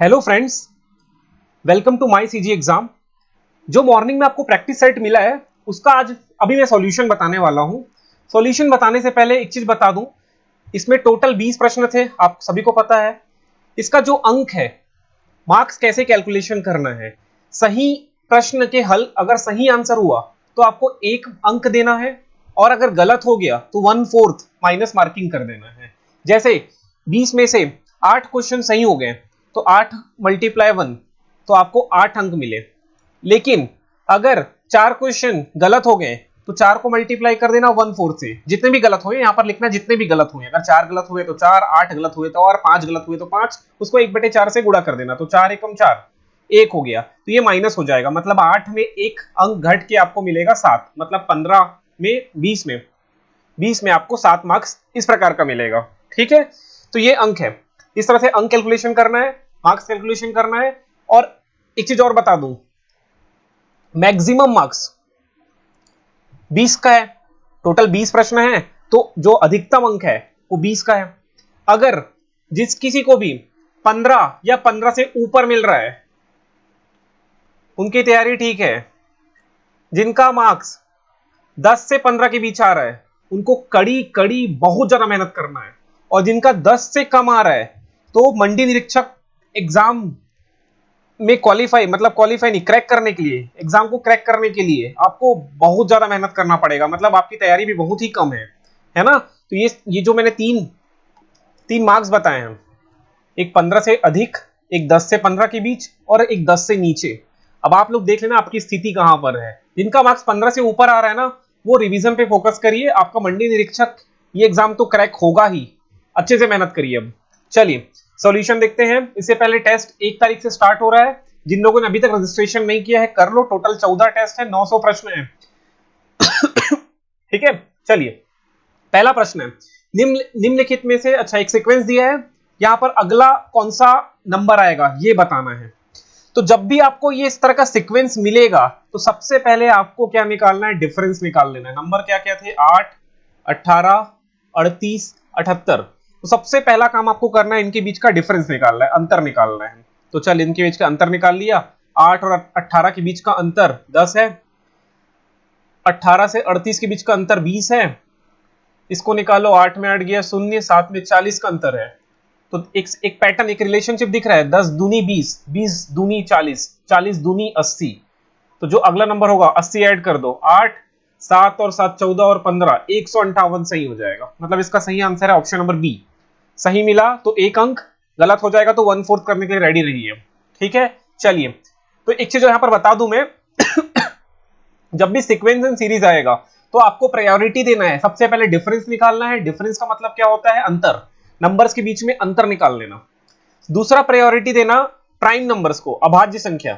Hello friends, welcome to my CG exam. जो morning में आपको प्रैक्टिस सेट मिला है उसका आज अभी मैं सॉल्यूशन बताने वाला हूं। सॉल्यूशन बताने से पहले एक चीज बता दूं, इसमें टोटल 20 प्रश्न थे, आप सभी को पता है। इसका जो अंक है, मार्क्स कैसे कैलकुलेशन करना है, सही प्रश्न के हल अगर सही आंसर हुआ तो आपको 1 अंक देना है, और अगर गलत हो गया तो 1/4 माइनस मार्किंग कर देना है। जैसे 20 में से 8 क्वेश्चन सही हो गए तो 8 मल्टीप्लाई 1 तो आपको 8 अंक मिले। लेकिन अगर 4 क्वेश्चन गलत हो गए तो 4 को मल्टीप्लाई कर देना 1/4 से। जितने भी गलत हुए यहां पर लिखना, जितने भी गलत हुए, अगर 4 गलत हुए तो 4, 8 गलत हुए तो और 5 गलत हुए तो 5, उसको 1/4 से गुणा कर देना, तो 4 एकम 4, 1 हो गया तो ये माइनस हो जाएगा। मतलब 8 में 1 अंक घट के आपको मिलेगा 7, मतलब 15 में 20 में आपको 7 मार्क्स इस प्रकार का मिलेगा। ठीक है, तो ये अंक है। इस तरह से अंक कैलकुलेशन करना है, मार्क्स कैलकुलेशन करना है। और एक चीज और बता दूं, मैक्सिमम मार्क्स 20 का है। टोटल 20 प्रश्न है तो जो अधिकतम अंक है वो 20 का है। अगर जिस किसी को भी 15 या 15 से ऊपर मिल रहा है उनकी तैयारी ठीक है। जिनका मार्क्स 10 से 15 के बीच आ रहा है उनको कड़ी कड़ी बहुत ज्यादा मेहनत करना है, और जिनका 10 से कम आ रहा है तो मंडी निरीक्षक एग्जाम में क्वालिफाई, मतलब क्वालिफाई नहीं, क्रैक करने के लिए, एग्जाम को क्रैक करने के लिए आपको बहुत ज्यादा मेहनत करना पड़ेगा। मतलब आपकी तैयारी भी बहुत ही कम है ना। तो ये जो मैंने तीन मार्क्स बताए हैं, एक 15 से अधिक, एक 10 से 15 के बीच, और एक 10 से नीचे। अब आप लोग देख लेना आपकी स्थिति कहां पर है। जिनका मार्क्स 15 से ऊपर आ रहा है ना, वो रिवीजन पे फोकस करिए, आपका मंडी निरीक्षक ये एग्जाम तो क्रैक होगा ही। अच्छे से मेहनत करिए। अब चलिए सॉल्यूशन देखते हैं। इससे पहले टेस्ट 1 तारीख से स्टार्ट हो रहा है। जिन लोगों ने अभी तक रजिस्ट्रेशन नहीं किया है कर लो। टोटल 14 टेस्ट है, 900 प्रश्न है। ठीक है, चलिए पहला प्रश्न है, निम्नलिखित में से, अच्छा एक सीक्वेंस दिया है, यहां पर अगला कौन सा नंबर आएगा ये बताना है। तो जब भी आपको ये इस तरह का सीक्वेंस मिलेगा तो सबसे पहले आपको क्या निकालना है, डिफरेंस निकाल लेना है। नंबर क्या क्या थे, 8, 18, 38, 78। तो सबसे पहला काम आपको करना है, इनके बीच का डिफरेंस निकालना है, अंतर निकालना है। तो चल इनके बीच का अंतर निकाल लिया। 8 और 18 के बीच का अंतर 10 है। 18 से 38 के बीच का अंतर 20 है। इसको निकालो, 8 में 8 गया 0, 7 में 40 का अंतर है। तो एक पैटर्न, एक रिलेशनशिप दिख रहा है, 10 दूनी 20, 20 दूनी 40, 40 दूनी 80। तो जो अगला नंबर होगा 80 ऐड कर दो, 8, 7 और 7 14 और 15, 158 सही हो जाएगा। मतलब इसका सही आंसर है ऑप्शन नंबर बी। सही मिला तो 1 अंक, गलत हो जाएगा तो 1/4 करने के लिए रेडी रहिए। ठीक है, चलिए तो एक चीज यहां पर बता दूं मैं, जब भी सीक्वेंस एंड सीरीज आएगा तो आपको प्रायोरिटी देना है। सबसे पहले डिफरेंस निकालना है। डिफरेंस का मतलब क्या होता है, अंतर, नंबर्स के बीच में अंतर निकाल लेना। दूसरा प्रायोरिटी देना प्राइम नंबर्स को, अभाज्य संख्या,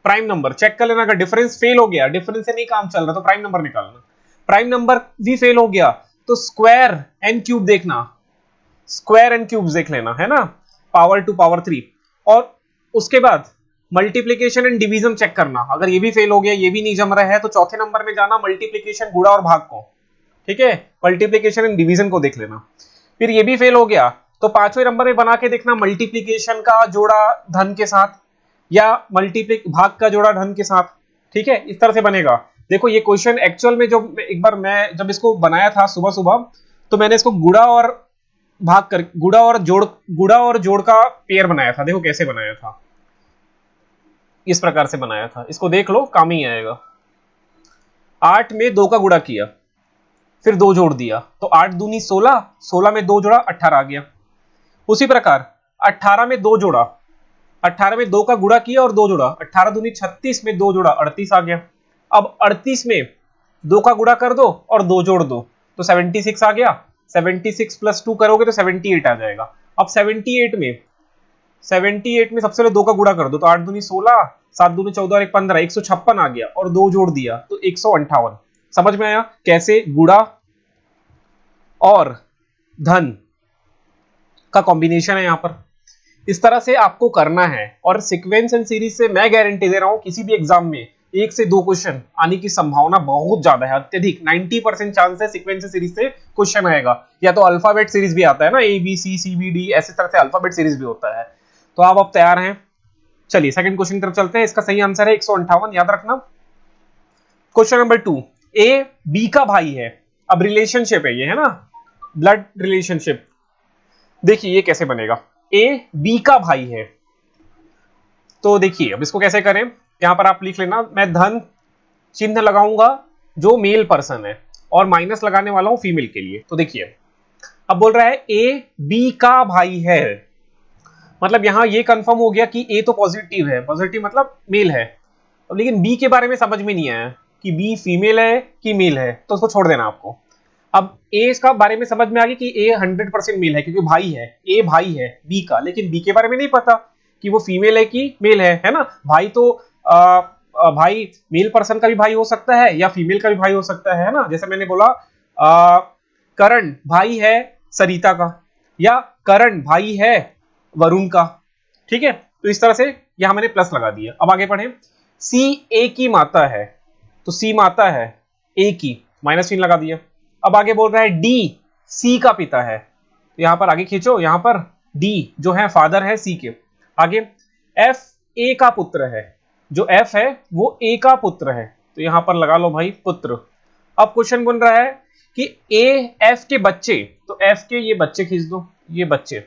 प्राइम नंबर चेक कर लेना। अगर डिफरेंस फेल हो गया, डिफरेंस से नहीं काम चल रहा, तो प्राइम नंबर निकालना। प्राइम नंबर भी फेल हो गया तो स्क्वायर एंड क्यूब देखना, स्क्वायर एंड क्यूब देख लेना, है ना, पावर 2 पावर 3। और उसके बाद मल्टीप्लीकेशन एंड डिवीजन चेक करना। अगर ये भी फेल हो गया, ये भी नहीं जम रहा है, तो चौथे नंबर में जाना, मल्टीप्लीकेशन, गुणा और भाग को। ठीक है, मल्टीप्लीकेशन एंड डिवीजन को देख लेना। फिर ये भी फेल हो गया तो 5वें नंबर में बना के देखना, मल्टीप्लीकेशन का जोड़ा धन के साथ, या मल्टीप्लिक भाग का जोड़ा धन के साथ। ठीक है, इस तरह से बनेगा। देखो ये क्वेश्चन एक्चुअल में, जो एक बार मैं जब इसको बनाया था सुबह सुबह, तो मैंने इसको गुणा और भाग कर, गुणा और जोड़ का पेयर बनाया था। देखो कैसे बनाया था, इस प्रकार से बनाया था। इसको देख लो, काम ही आएगा। 8 में 2 का गुणा किया, फिर 2 जोड़ दिया, तो 8 दूनी 16, 16 में 2 जोड़ा 18 आ गया। उसी प्रकार 18 में 2 जोड़ा, 18 में 2 का गुणा किया और 2 जोड़ा, 18 दूनी 36 में 2 जोड़ा 38 आ गया। अब 38 में 2 का गुणा कर दो और 2 जोड़ दो, तो 76 आ गया। 76 प्लस 2 करोगे तो 78 आ जाएगा। अब 78 में सबसे पहले 2 का गुणा कर दो, तो 8 दूनी 16, 7 दूनी 14 और 1 15, 156 आ गया, और 2 जोड़ दिया तो 158। समझ में आया कैसे गुणा और धन का कॉम्बिनेशन है यहां पर। इस तरह से आपको करना है, और सीक्वेंस एंड सीरीज से मैं गारंटी दे रहा हूं किसी भी एग्जाम में 1 से 2 क्वेश्चन आने की संभावना बहुत ज्यादा है, अत्यधिक 90% चांस है सीक्वेंस एंड सीरीज से क्वेश्चन आएगा। या तो अल्फाबेट सीरीज भी आता है ना, A B C C B D, ऐसे तरह से अल्फाबेट सीरीज भी होता है। तो आप अब तैयार हैं? चलिए सेकंड क्वेश्चन की तरफ चलते हैं। इसका सही आंसर है 158, याद रखना। क्वेश्चन नंबर 2, ए बी का भाई है। अब रिलेशनशिप है ये, है ना, ब्लड रिलेशनशिप। देखिए ये कैसे बनेगा, ए बी का भाई है। तो देखिए अब इसको कैसे करें, यहां पर आप लिख लेना, मैं धन चिन्ह लगाऊंगा जो मेल पर्सन है और माइनस लगाने वाला हूं फीमेल के लिए। तो देखिए अब बोल रहा है ए बी का भाई है, मतलब यहां ये कंफर्म हो गया कि ए तो पॉजिटिव है, पॉजिटिव मतलब मेल है। अब लेकिन बी के बारे में समझ में नहीं आया कि बी फीमेल है कि मेल है, तो उसको छोड़ देना आपको। अब ए इसका बारे में समझ में आ गया कि ए 100% मेल है क्योंकि भाई है, ए भाई है बी का, लेकिन बी के बारे में नहीं पता कि वो फीमेल है कि मेल है ना। भाई तो भाई मेल पर्सन का भी भाई हो सकता है या फीमेल का भी भाई हो सकता है ना। जैसे मैंने बोला करण भाई है सरिता का, या करण भाई है वरुण का, ठीक है। तो इस तरह से यहां मैंने प्लस लगा दिया। अब आगे पढ़ें, सी ए की माता है, तो सी माता है ए की, माइनस चिन्ह लगा दिया। अब आगे बोल रहा है डी सी का पिता है, तो यहां पर आगे खींचो, यहां पर डी जो है फादर है सी के। आगे एफ ए का पुत्र है, जो एफ है वो ए का पुत्र है, तो यहां पर लगा लो भाई पुत्र। अब क्वेश्चन बन रहा है कि ए एफ के बच्चे, तो एफ के ये बच्चे खींच दो, ये बच्चे,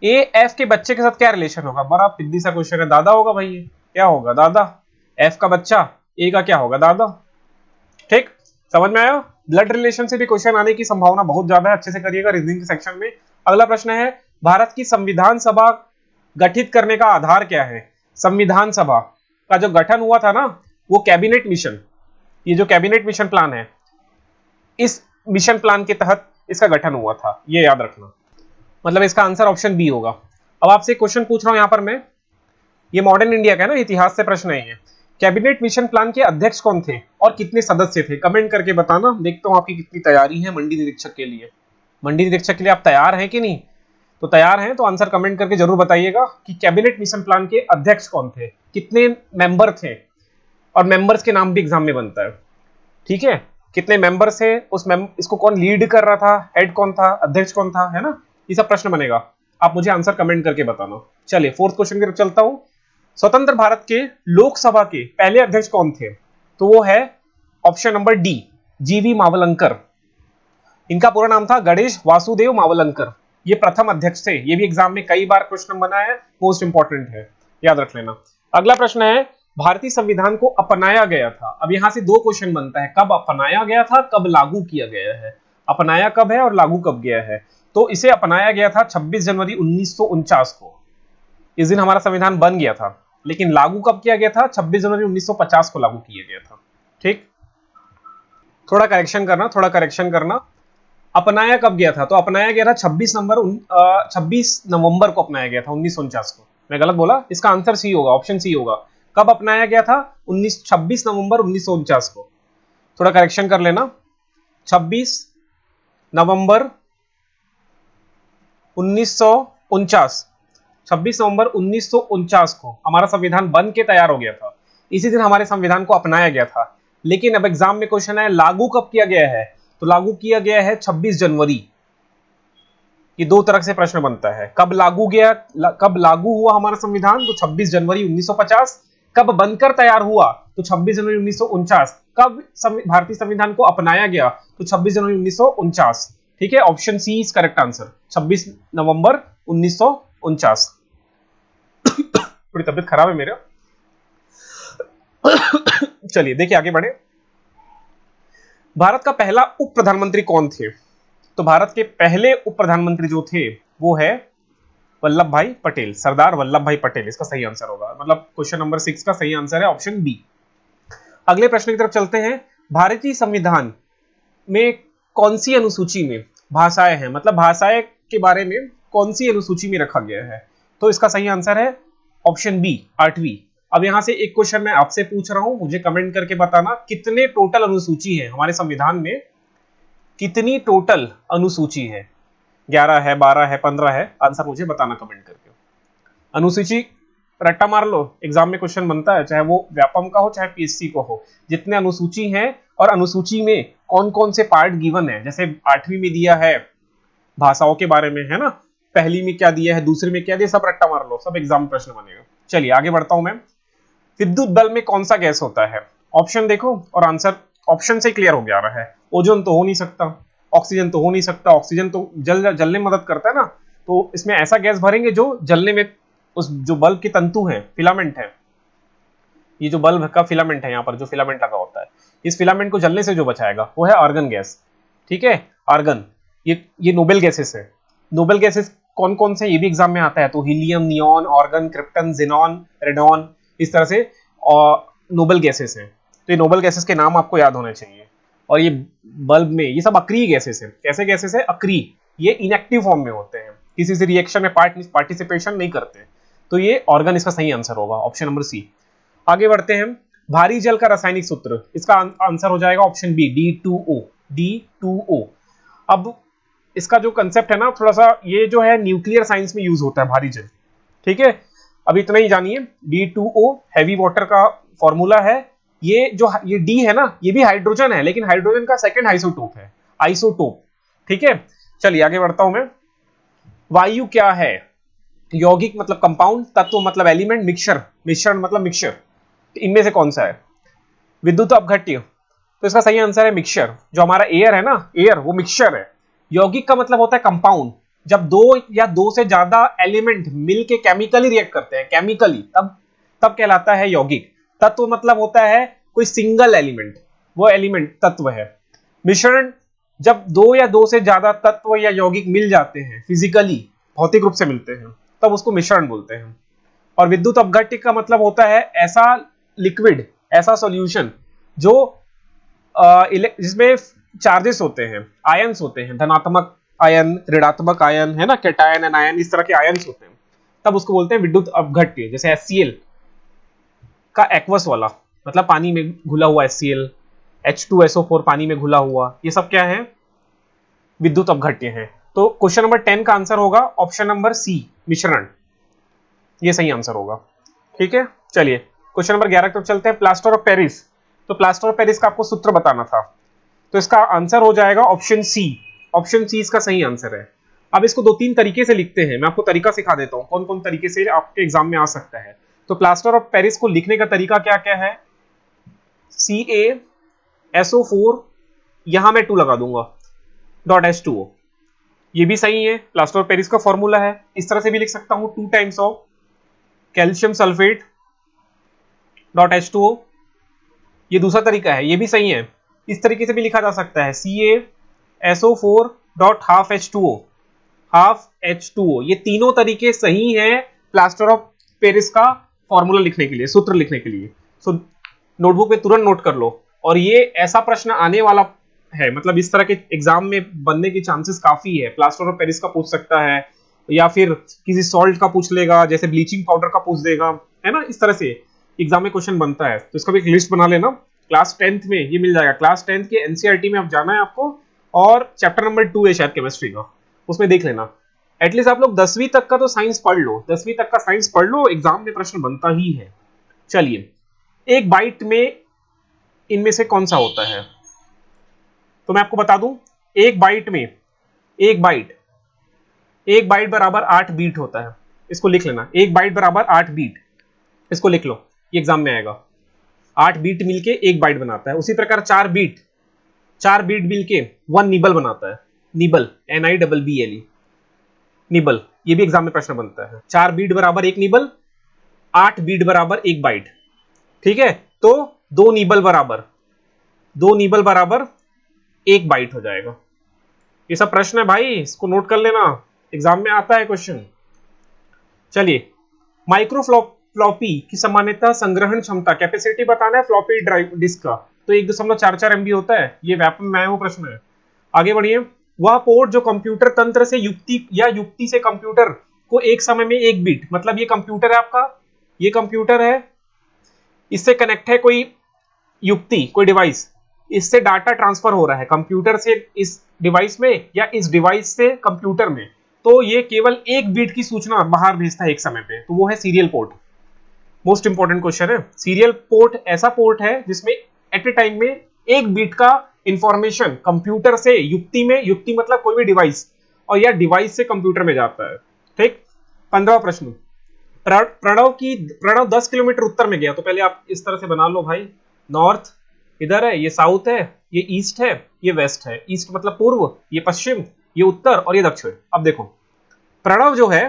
ए एफ के बच्चे के साथ क्या रिलेशन होगा, बड़ा सिद्धी सा क्वेश्चन है, दादा होगा भाई, ये क्या होगा, दादा। एफ का बच्चा ए का क्या होगा, दादा। ठीक, समझ में आया। ब्लड रिलेशन से भी क्वेश्चन आने की संभावना बहुत ज्यादा है, अच्छे से करिएगा रीजनिंग के सेक्शन में। अगला प्रश्न है, भारत की संविधान सभा गठित करने का आधार क्या है। संविधान सभा का जो गठन हुआ था ना, वो कैबिनेट मिशन, ये जो कैबिनेट मिशन प्लान है, इस मिशन प्लान के तहत इसका गठन हुआ था, ये याद रखना। मतलब इसका आंसर ऑप्शन बी होगा। अब आपसे क्वेश्चन पूछ रहा हूं यहां पर मैं, ये मॉडर्न इंडिया का है ना, इतिहास से प्रश्न है ये। कैबिनेट मिशन प्लान के अध्यक्ष कौन थे और कितने सदस्य थे, कमेंट करके बताना। देखता हूं आपकी कितनी तैयारी है मंडी निरीक्षक के लिए। मंडी निरीक्षक के लिए आप तैयार हैं कि नहीं, तो तैयार हैं तो आंसर कमेंट करके जरूर बताइएगा कि कैबिनेट मिशन प्लान के अध्यक्ष कौन थे, कितने मेंबर थे, और मेंबर्स के नाम भी एग्जाम में बनता है, ठीक है। कितने मेंबर्स थे, इसको कौन लीड कर रहा था, हेड कौन था, अध्यक्ष कौन था, है ना, ये सब प्रश्न बनेगा। आप मुझे आंसर कमेंट करके बताना। चलिए फोर्थ क्वेश्चन की तरफ चलता हूं। स्वतंत्र भारत के लोकसभा के पहले अध्यक्ष कौन थे, तो वो है ऑप्शन नंबर डी, जीवी मावलंकर। इनका पूरा नाम था गणेश वासुदेव मावलंकर, ये प्रथम अध्यक्ष थे। ये भी एग्जाम में कई बार क्वेश्चन बना है, मोस्ट इंपॉर्टेंट है, याद रख लेना। अगला प्रश्न है, भारतीय संविधान को अपनाया गया था। अब यहां से दो क्वेश्चन बनता है, कब अपनाया गया था, कब लागू किया गया है। अपनाया कब है और लागू कब गया है। तो इसे अपनाया गया था 26 जनवरी 1949 को, इस दिन हमारा संविधान बन गया था। लेकिन लागू कब किया गया था, 26 जनवरी 1950 को लागू किया गया था। ठीक, थोड़ा करेक्शन करना, थोड़ा करेक्शन करना। अपनाया कब गया था, तो अपनाया गया था 26 नवंबर को अपनाया गया था 1949 को। मैं गलत बोला, इसका आंसर सी होगा, ऑप्शन सी होगा। कब अपनाया गया था, 26 नवंबर 1949 को। थोड़ा करेक्शन कर लेना, 26 नवंबर 1949, 26 नवंबर 1949 को हमारा संविधान बन के तैयार हो गया था। इसी दिन हमारे संविधान को अपनाया गया था। लेकिन अब एग्जाम में क्वेश्चन है, लागू कब किया गया है, तो लागू किया गया है 26 जनवरी। ये दो तरह से प्रश्न बनता है, कब लागू हुआ हमारा संविधान, तो 26 जनवरी 1950। कब बनकर तैयार हुआ, तो 26 जनवरी 1949। कब भारतीय संविधान को अपनाया गया, तो 26 जनवरी 1949। ठीक है, option C is correct answer, 26 नवंबर 1949। थोड़ी तबीयत खराब है मेरा। चलिए देखिए आगे बढ़े। भारत का पहला उप प्रधानमंत्री कौन थे, तो भारत के पहले उप प्रधानमंत्री जो थे वो है वल्लभ भाई पटेल, सरदार वल्लभ भाई पटेल, इसका सही आंसर होगा। मतलब क्वेश्चन नंबर 6 का सही आंसर है ऑप्शन बी। अगले प्रश्न की तरफ चलते हैं। भारतीय संविधान में कौन सी अनुसूची में भाषाएं हैं, मतलब भाषाएं के बारे में कौन सी अनुसूची में रखा गया है, तो इसका सही आंसर है ऑप्शन बी, 8वीं। अब यहां से एक क्वेश्चन मैं आपसे पूछ रहा हूं, मुझे कमेंट करके बताना कितने टोटल अनुसूची है हमारे संविधान में, कितनी टोटल अनुसूची है, 11 है, 12 है, 15 है, आंसर मुझे बताना कमेंट करके। अनुसूची रट्टा मार लो, एग्जाम में क्वेश्चन बनता है, चाहे वो व्यापम का हो चाहे पीएससी को हो। जितने अनुसूची हैं और अनुसूची में कौन कौन से पार्ट गिवन है, जैसे 8वीं में दिया है भाषाओं के बारे में, है ना, पहली में क्या दिया है, दूसरी में क्या दिया, सब रट्टा मार लो, सब एग्जाम प्रश्न बनेगा। चलिए आगे बढ़ता हूं मैं। विद्युत बल्ब में कौन सा गैस होता है? ऑप्शन देखो और आंसर ऑप्शन से क्लियर हो गया रहा है। ओजोन तो हो नहीं सकता, ऑक्सीजन तो हो नहीं सकता, ऑक्सीजन तो जलने में मदद करता है ना, तो इसमें ऐसा गैस भरेंगे जो जलने में, उस जो बल्ब के तंतु हैं, फिलामेंट है, ये जो बल्ब का फिलामेंट है, यहाँ पर जो फिलामेंट लगा होता है, इस फिलामेंट को जलने से जो बचाएगा वो है आर्गन गैस। ठीक है, आर्गन, ये नोबेल गैसेस है। नोबेल गैसेस कौन कौन से, ये भी एग्जाम में आता है, तो helium, neon, organ, krypton, xenon, radon, इस तरह से नोबेल गैसेस हैं। तो ये नोबेल गैसेस के नाम आपको याद होने चाहिए। और ये बल्ब में ये सब अक्रिय गैसेस है। कैसे गैसेस है? अक्रिय, ये इनएक्टिव फॉर्म में होते हैं, किसी से रिएक्शन में पार्टिसिपेशन नहीं करते। तो ये ऑर्गन इसका सही आंसर होगा, ऑप्शन नंबर सी। आगे बढ़ते हैं। भारी जल का रासायनिक सूत्र, इसका आंसर हो जाएगा ऑप्शन बी, D2O। D2O। अब इसका जो कंसेप्ट है ना, थोड़ा सा ये जो है न्यूक्लियर साइंस में यूज होता है, भारी जल। ठीक है, अब इतना ही जानिए। D2O हैवी वाटर का फॉर्मूला है। ये D है ना, ये भी हाइड्रोजन है, लेकिन हाइड्रोजन का सेकंड आइसोटोप है, आइसोटोप। ठीक है, चलिए आगे बढ़ता हूं मैं। वायु क्या है? यौगिक मतलब कंपाउंड, तत्व मतलब एलिमेंट, मिश्रण मतलब मिक्सचर। इनमें से कौन सा है? विद्युत अपघट्य, तो इसका सही आंसर है मिक्सचर। जो हमारा एयर है ना, एयर वो मिक्सचर है। यौगिक का मतलब होता है कंपाउंड, जब दो या दो से ज्यादा एलिमेंट मिलके केमिकली रिएक्ट करते हैं, केमिकली, तब कहलाता है यौगिक। तत्व मतलब होता है कोई सिंगल एलिमेंट, वो एलिमेंट तत्व है। मिश्रण, जब दो या दो से ज्यादा तत्व या यौगिक मिल जाते हैं, फिजिकली भौतिक रूप से मिलते हैं, तब उसको मिश्रण बोलते हैं। और विद्युत अपघट्य का मतलब होता है ऐसा लिक्विड, ऐसा सॉल्यूशन जो जिसमें चार्जेस होते हैं, आयंस होते हैं, धनात्मक आयन, ऋणात्मक आयन, है ना, कैटायन, एनायन, इस तरह के आयंस होते हैं, तब उसको बोलते हैं विद्युत अपघट्य। जैसे HCl का एक्वस वाला, मतलब पानी में घुला हुआ HCl, H2SO4 पानी में घुला हुआ, ये सब क्या है? विद्युत अपघट्य है। तो क्वेश्चन नंबर 10 का आंसर होगा ऑप्शन नंबर सी, मिश्रण, ये सही आंसर होगा। ठीक है, चलिए क्वेश्चन नंबर 11 की तरफ चलते हैं। प्लास्टर ऑफ पेरिस, तो प्लास्टर ऑफ पेरिस का आपको सूत्र बताना था, तो इसका आंसर हो जाएगा ऑप्शन सी। ऑप्शन सी इसका सही आंसर है। अब इसको दो तीन तरीके से लिखते हैं, मैं आपको तरीका सिखा देता हूं कौन कौन तरीके से आपके एग्जाम में आ सकता है। तो प्लास्टर ऑफ पेरिस को लिखने का तरीका क्या क्या है? CaSO4, यहां मैं 2 लगा दूंगा, .H2O, ये भी सही है, प्लास्टर ऑफ पेरिस का फॉर्मूला है। इस तरह से भी लिख सकता हूं, 2 times of calcium sulphate .H2O, ये दूसरा तरीका है, ये भी सही है। इस तरीके से भी लिखा जा सकता है, CaSO4 .half H2O, half H2O। ये तीनों तरीके सही हैं प्लास्टर ऑफ पेरिस का फॉर्मूला लिखने के लिए, सूत्र लिखने के लिए। सो नोटबुक पे तुरंत नोट कर लो। और ये ऐसा प्रश्न आने वाला है, मतलब इस तरह के एग्जाम में बनने की चांसेस काफी है। प्लास्टर ऑफ पेरिस का पूछ सकता है, या फिर किसी सॉल्ट का पूछ लेगा, जैसे ब्लीचिंग पाउडर का पूछ देगा, है ना, इस तरह से एग्जाम में क्वेश्चन बनता है। तो इसका भी एक लिस्ट बना लेना, क्लास 10th में ये मिल जाएगा। क्लास 10th के एनसीईआरटी में अब जाना है आपको, और चैप्टर नंबर 2 है शायद केमिस्ट्री का, उसमें देख लेना। एटलीस्ट आप लोग 10वीं तक का तो साइंस पढ़ लो, 10वीं तक का साइंस पढ़ लो, एग्जाम में प्रश्न बनता ही है। चलिए, एक बाइट में इनमें से कौन सा होता है? तो मैं आपको बता दूं, एक बाइट में, एक बाइट बराबर 8 बीट होता है। इसको लिख लेना, एक बाइट बराबर 8 बीट, इसको लिख लो, ये एग्जाम में आएगा। 8 बीट मिलके एक बाइट बनाता है। उसी प्रकार 4 बीट मिलके 1 निबल बनाता है। निबल, NIBBLE, निबल, ये भी एग्जाम में प्रश्न बनता है। 4 बीट बराबर 1 निबल, 8 बीट बराबर 1 बाइट। ठीक है, तो 2 निबल बराबर 1 बाइट हो जाएगा। ये सब प्रश्न है भाई, इसको नोट कर लेना, एग्जाम में आता है क्वेश्चन। चलिए, माइक्रो फ्लॉपी की सामान्यतः संग्रहण क्षमता, कैपेसिटी बताना है फ्लॉपी ड्राइव डिस्क का, तो 1.44 MB होता है। ये व्यापक में वो प्रश्न है। आगे बढ़िए। वह पोर्ट जो कंप्यूटर तंत्र से युक्ति से कंप्यूटर को एक समय में 1 बीट, मतलब ये कंप्यूटर है आपका, ये कंप्यूटर है, इससे कनेक्ट है कोई युक्ति, कोई डिवाइस, इससे डाटा ट्रांसफर हो रहा है कंप्यूटर से इस डिवाइस में, या इस डिवाइस से कंप्यूटर में, तो ये केवल 1 बीट की सूचना बाहर भेजता है एक समय पे, तो वो है serial port. Most important question है। सीरियल पोर्ट ऐसा पोर्ट है जिसमें एट ए टाइम में 1 बीट का इंफॉर्मेशन कंप्यूटर से युक्ति में, युक्ति मतलब कोई भी डिवाइस, और यह डिवाइस से कंप्यूटर में जाता है। ठीक। 15वां प्रश्न, प्रणव 10 किलोमीटर उत्तर में गया। तो पहले आप इस तरह से बना लो भाई, नॉर्थ इधर है, ये साउथ है, ये ईस्ट है, ये वेस्ट है। ईस्ट मतलब पूर्व, ये पश्चिम, ये उत्तर और ये दक्षिण। अब देखो प्रणव जो है,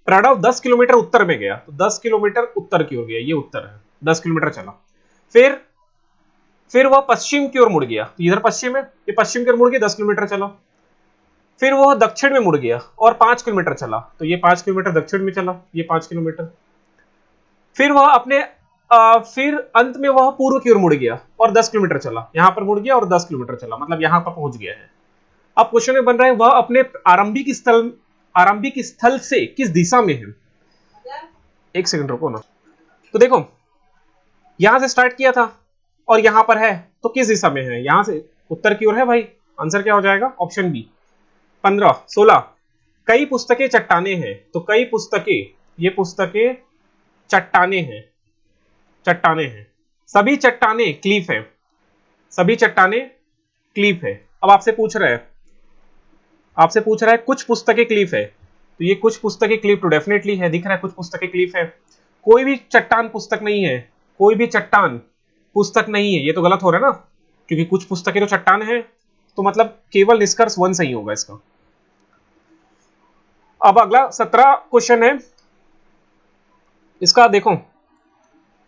प्रणव 10 किलोमीटर उत्तर में गया, तो 10 किलोमीटर उत्तर की ओर गया, ये उत्तर है, 10 किलोमीटर चला। फिर वह पश्चिम की ओर मुड़ गया, तो इधर पश्चिम है, ये पश्चिम की ओर मुड़ गया, 10 किलोमीटर चला। फिर वह दक्षिण में मुड़ गया और 5 किलोमीटर चला, तो ये 5 किलोमीटर दक्षिण में चला, ये 5 किलोमीटर। फिर वह फिर अंत में वह पूर्व की ओर मुड़ गया और 10 किलोमीटर चला, यहां पर मुड़ गया और 10 किलोमीटर चला, मतलब यहां पर पहुंच गया है। अब क्वेश्चन में बन रहा है वह अपने आरंभिक स्थल से किस दिशा में है। एक सेकंड रुको ना। तो देखो यहां से स्टार्ट किया था और यहां पर है, तो किस दिशा में है, यहां से उत्तर की ओर है भाई। आंसर क्या हो जाएगा, ऑप्शन बी। 16 कई पुस्तकें चट्टाने हैं, तो कई पुस्तकें, ये पुस्तकें चट्टाने हैं, चट्टाने हैं। सभी चट्टाने क्लीफ है, सभी चट्टाने क्लीफ है। अब आपसे पूछ रहा है कुछ पुस्तकें क्लीफ है, तो ये कुछ पुस्तकें क्लीफ तो डेफिनेटली है, दिख रहा है कुछ पुस्तकें क्लीफ है। कोई भी चट्टान पुस्तक नहीं है, कोई भी चट्टान पुस्तक नहीं है, ये तो गलत हो रहा है ना, क्योंकि कुछ पुस्तकें तो चट्टान है, तो मतलब केवल निष्कर्ष 1 सही होगा इसका। अब अगला 17 क्वेश्चन है, इसका देखो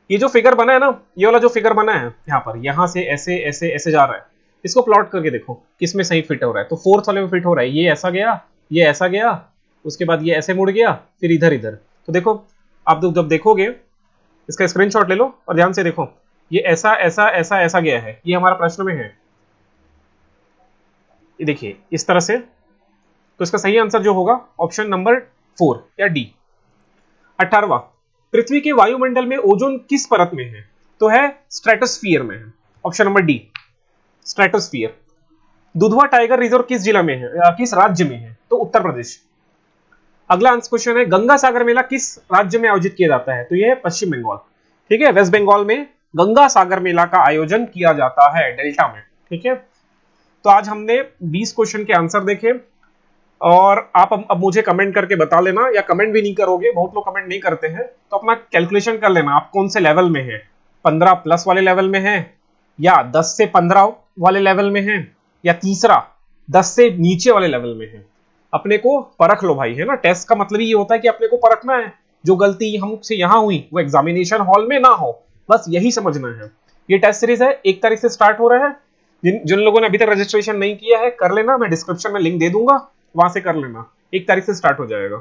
ये जो फिगर बना है ना, ये वाला जो फिगर बना है यहाँ पर, यहां से ऐसे ऐसे ऐसे जा रहा है, इसको प्लॉट करके देखो किसमें सही फिट हो रहा है। तो फोर्थ वाले में फिट हो रहा है, ये ऐसा गया, ये ऐसा गया, उसके बाद ये ऐसे मुड़ गया, फिर इधर इधर। तो देखो आप जब देखोगे, इसका स्क्रीनशॉट ले लो और ध्यान से देखो, ये ऐसा ऐसा ऐसा ऐसा गया है, ये हमारा प्रश्न में है, ये देखिए इस तरह से। तो इसका सही आंसर जो होगा ऑप्शन नंबर 4 या डी। 18वां पृथ्वी के वायुमंडल में ओजोन किस परत में है, तो है स्ट्रेटोस्फीयर में है, option number D stratosphere. Dudhwa tiger reserve किस जिला में है, किस राज्य में है, तो उत्तर प्रदेश। अगला आंसर क्वेश्चन है गंगा सागर मेला किस राज्य में आयोजित किया जाता है, तो यह है पश्चिम बंगाल। ठीक है, वेस्ट बंगाल में गंगा सागर मेला का आयोजन किया जाता है, डेल्टा में। ठीक है, तो आज हमने 20 क्वेश्चन के आंसर देखे, और आप अब मुझे कमेंट करके बता लेना, या कमेंट भी नहीं करोगे, बहुत लोग कमेंट नहीं करते हैं, तो अपना कैलकुलेशन कर लेना आप कौन से लेवल में है, 15 प्लस वाले लेवल में है, या 10 से 15 वाले लेवल में है, या तीसरा 10 से नीचे वाले लेवल में है। अपने को परख लो भाई, है ना। टेस्ट का मतलब ही ये होता है कि अपने को परखना है, जो गलती हमसे यहां हुई वो एग्जामिनेशन हॉल में ना हो, बस यही समझना है। ये टेस्ट सीरीज है, 1 तारीख से स्टार्ट हो रहा है। जिन लोगों ने अभी तक रजिस्ट्रेशन नहीं किया है कर लेना, मैं डिस्क्रिप्शन में लिंक दे दूंगा, वहां से कर लेना, 1 तारीख से स्टार्ट हो जाएगा।